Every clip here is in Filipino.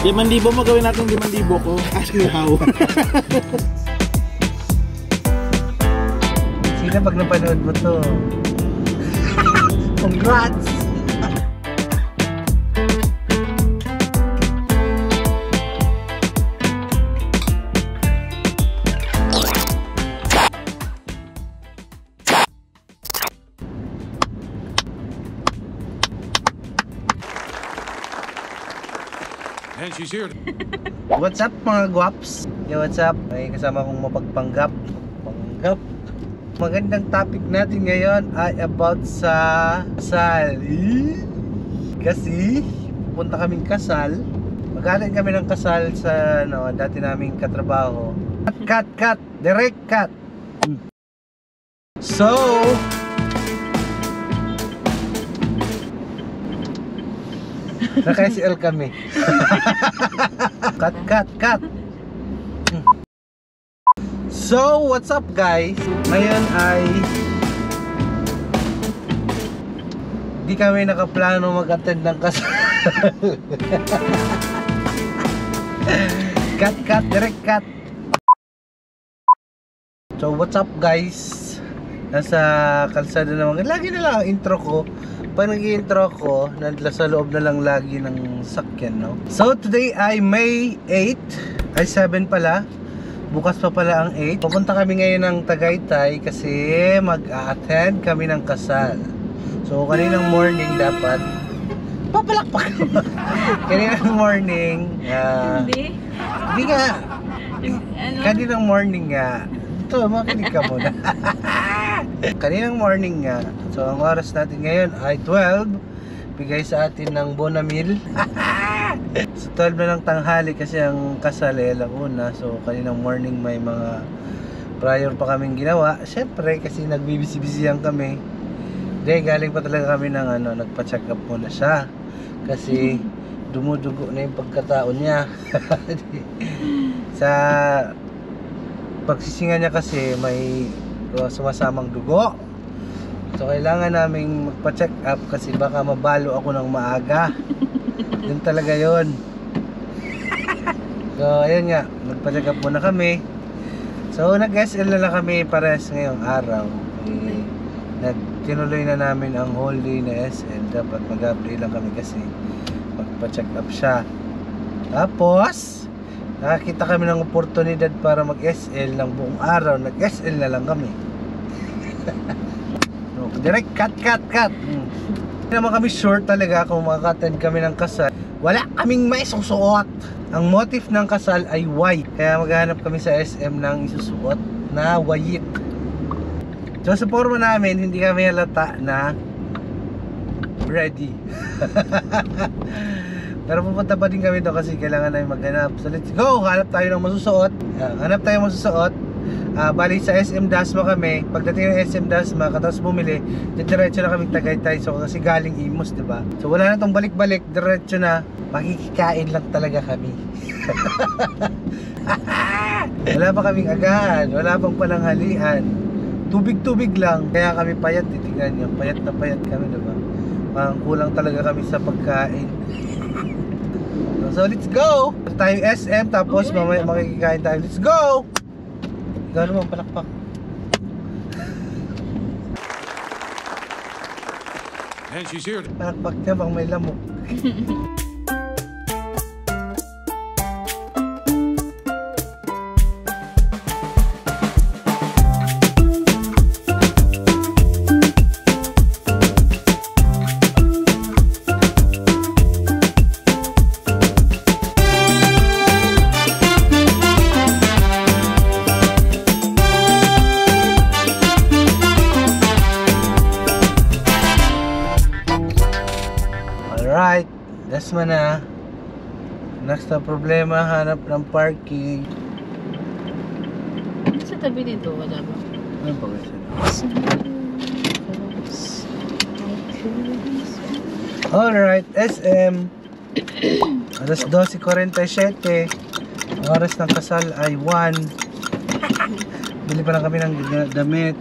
Limandibo mo, gawin natin 5,000 ko. Ask me how. Sino pag napanood mo to? Congrats! And she's here. What's up mga guwaps? Yo, what's up? May kasama kong mapagpanggap. Magandang topic natin ngayon ay about sa kasal. Kasi pupunta kaming kasal. Magaling kami ng kasal sa dati naming katrabaho. Cut! Direct cut! So naka-SL kami. Cut. So, what's up guys? Ngayon ay di kami nakaplano mag-attend ng kasal. Cut, direct cut. So, what's up guys? Nasa kalsada naman. Lagi na lang ang intro ko. Pag nag-i-intro ko, nasa loob na lang lagi ng sakyan, no? So, today ay May 8. Ay, 7 pala. Bukas pa pala ang 8. Pupunta kami ngayon ng Tagaytay kasi mag-a-attend kami ng kasal. So, kaninang morning dapat papalakpak. Kaninang morning Hindi nga. Kaninang morning nga. Ito, makinig ka muna. Kaninang morning nga. So, ang oras natin ngayon ay 12. Bigay sa atin ng Bonamil. So, 12 na ng tanghali kasi ang kasal ay alauna. So, kaninang morning may mga prior pa kaming ginawa. Siyempre, kasi nagbibisi-bisihan kami. Galing pa talaga kami ng nagpa-check up muna siya. Kasi dumudugo na yung pagkatao niya. Sa pagsisinga niya kasi may sumasamang dugo. So kailangan naming magpa-check up kasi baka mabalo ako ng maaga. Yun talaga yun. So ayun nga, magpa-check up muna kami. So nag-SL na lang kami pares ngayong araw. Tinuloy na namin ang whole day na SL. Dapat mag-update lang kami kasi magpa-check up siya. Tapos nakakita kami ng oportunidad para mag-SL ng buong araw. Nag-SL na lang kami. Direct cut. Hindi naman kami sure talaga kung makaka-attend kami ng kasal. Wala kaming may susuot. Ang motif ng kasal ay white. Kaya maghahanap kami sa SM ng isusuot na white. So sa forma namin, hindi kami halata na ready. Pero pupunta pa din kami doon kasi kailangan namin maghanap. So let's go! Hanap tayo ng masusuot. Bali sa SM Dasma kami. Pagdating ng SM Dasma, katapos bumili, diretso na kami Tagaytay. So kasi galing Imus, diba? So wala na tong balik-balik, diretso na. Makikikain lang talaga kami. Wala pa kaming agahan, wala pang pananghalian. Tubig-tubig lang. Kaya kami payat, titingnan nyo. Payat na payat kami, diba? Parang kulang talaga kami sa pagkain. So let's go! Tayo SM, tapos mamaya makikikain tayo. Let's go! Ikaw naman, palakpak. And she's here. Palakpak niya bang may lamok. Alright, Dasma na. Next na problema, hanap ng parking. Sa tabi nito, wala ba? Ano ba kasi? Alright, SM. Alas 12:47. Ang oras ng kasal ay 1. Bili pa lang kami ng damit.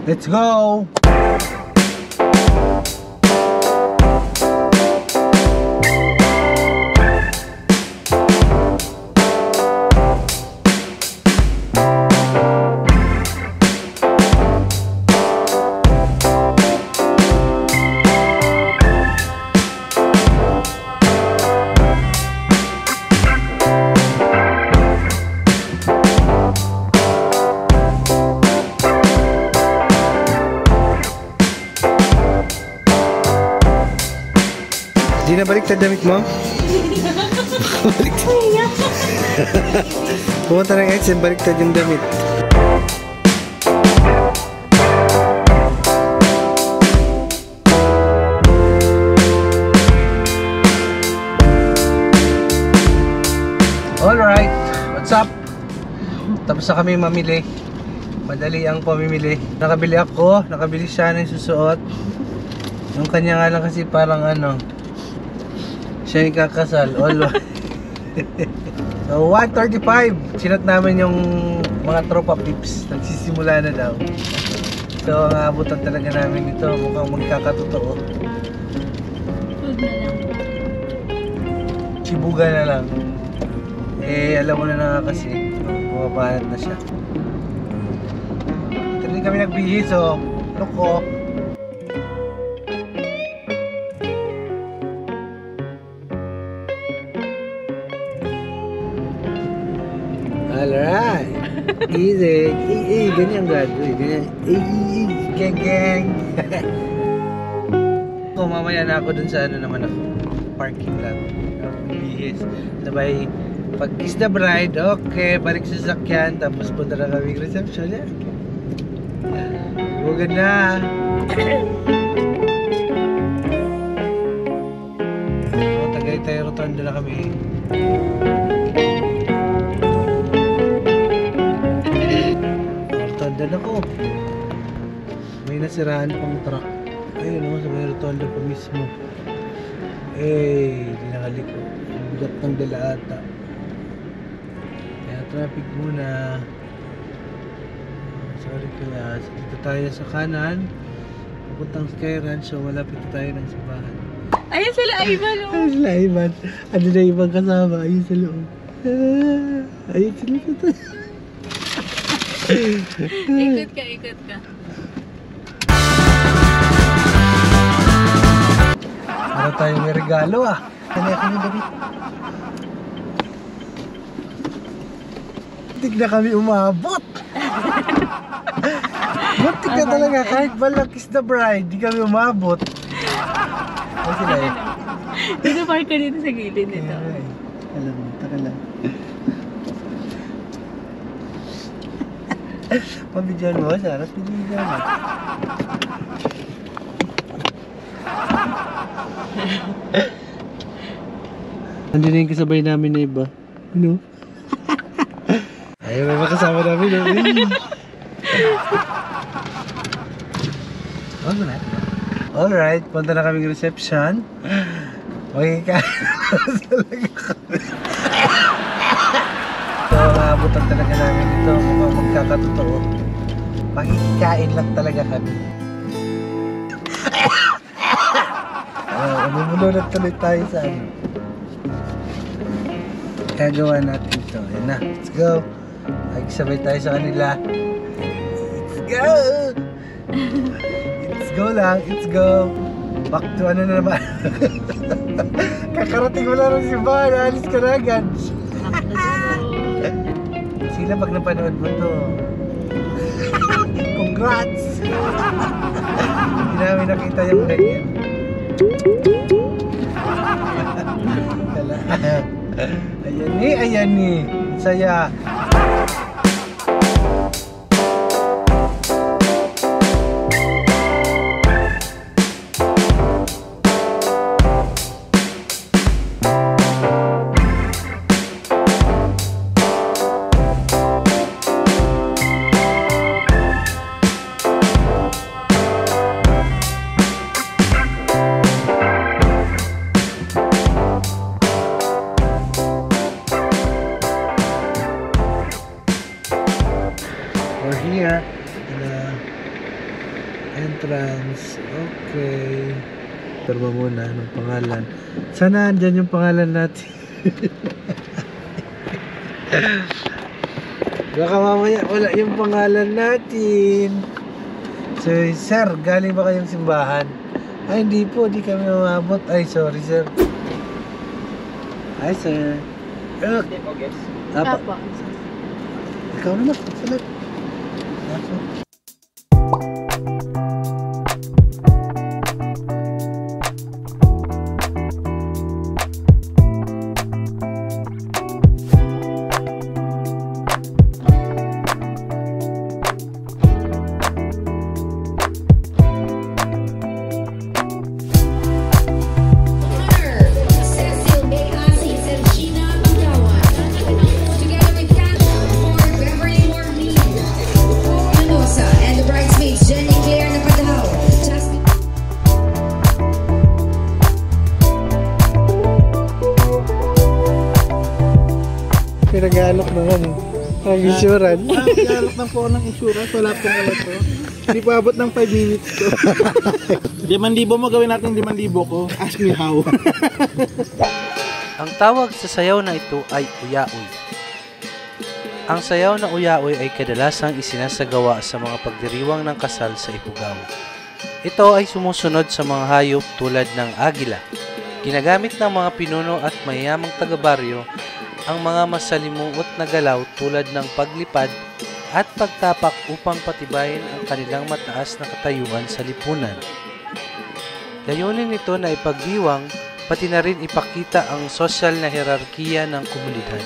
Let's go! Di na baliktad damit mo? Baliktad. Pumunta ng SM, baliktad yung damit. Alright, what's up? Tapos na kami mamili. Madali ang pamimili. Nakabili ako, nakabili siya ng susuot. Yung kanya nga lang kasi parang ano, siya yung kakasal. So 1:35, sinat namin yung mga tropa pips. Nagsisimula na daw. So ang aabutan talaga namin ito, mukhang magkakatotoo. Food na lang. Chibuga na lang. Eh alam mo na nga kasi, bumabanat na siya. Ito rin kami nagbihis, so loko. Alright. Easy. Ganyan gagawin. Ganyan. Gang gang. So, mamaya na ako dun sa ano naman ako. Parking lot. Bihis. Sabay, pag kiss the bride, okay, balik sa sasakyan. Tapos punta na kami reception. Huwag na. So, Tagaytay Rotonda na kami. Rotonda ako. May nasiraan pang truck. Ayun o, sa may rotonda pa mismo. Eh, dinakali ko. Ang bigat ng dala ata. Kaya traffic muna. Sorry kaya. So, dito tayo sa kanan. Papuntang Sky Ranch. So malapit na tayo ng simbahan. Ayun sila Ivan, oh. Ayun sila Ivan. Ano na ibang kasama? Ayun sa loob. Ayun sila sa Ikot ka, ikot ka. Para tayo may regalo ah. Kanya kami damit. Muntik na kami umabot. Muntik na talaga kahit balang kiss the bride, di kami umabot. Ay sila eh. Dito park ka dito sa gilid nito. Alam mo, taka lang. Pabidyan mo, Sarah, pinigyan mo. Nandiyan na yung kasabay namin na iba. Ano? Ayaw may makasama namin. Alright, punta na kaming reception. Magkikain talaga kami. So, maabutan talaga namin ito. Mukhang magkakatotoo. Makikikain lang talaga kami. Bumulunod tuloy tayo sa ano. Gagawa natin ito. Ayan na, let's go. Magsabay tayo sa kanila. Let's go! Let's go lang, let's go. Back to ano na naman. Kakarating mo lang ng simbahan, alis ka na agad. Sila pag napanood mo to. Congrats! Hindi namin nakita yung ganyan. Ayan ni. Saya. Entrance. Okay. Perma muna ng pangalan. Sana andyan yung pangalan natin. Baka mamaya wala yung pangalan natin. So, sir, galing ba kayong simbahan? Ay, hindi po. Di kami mamabot. Ay, sorry, sir. Hi, sir. Hindi po, guys. Apo. Ikaw naman. Salat. Apo. Cecil Beasi, Sergina Pagdawan, together with Catherine Ford, Beverly Morley, Manosa, and the bridesmaids Jenny Claire Napadahaw, Jasmine. Pinag-aalok naman eh. Ang insurance. Naglalak na po ako ng insurance. Wala pong alat to. Hindi pa abot ng 5 minutes to. 5,000 mo gawin natin 5,000 ko. Ask me how. Ang tawag sa sayaw na ito ay uyaoy. Ang sayaw na uyaoy ay kadalasang isinasagawa sa mga pagdiriwang ng kasal sa Ifugao. Ito ay sumusunod sa mga hayop tulad ng agila. Ginagamit ng mga pinuno at mayayamang taga-baryo ang mga masalimuot na galaw tulad ng paglipad at pagtapak upang patibayin ang kanilang mataas na katayuan sa lipunan. Layunin nito na ipagdiwang pati na rin ipakita ang sosyal na hierarkiya ng komunidad.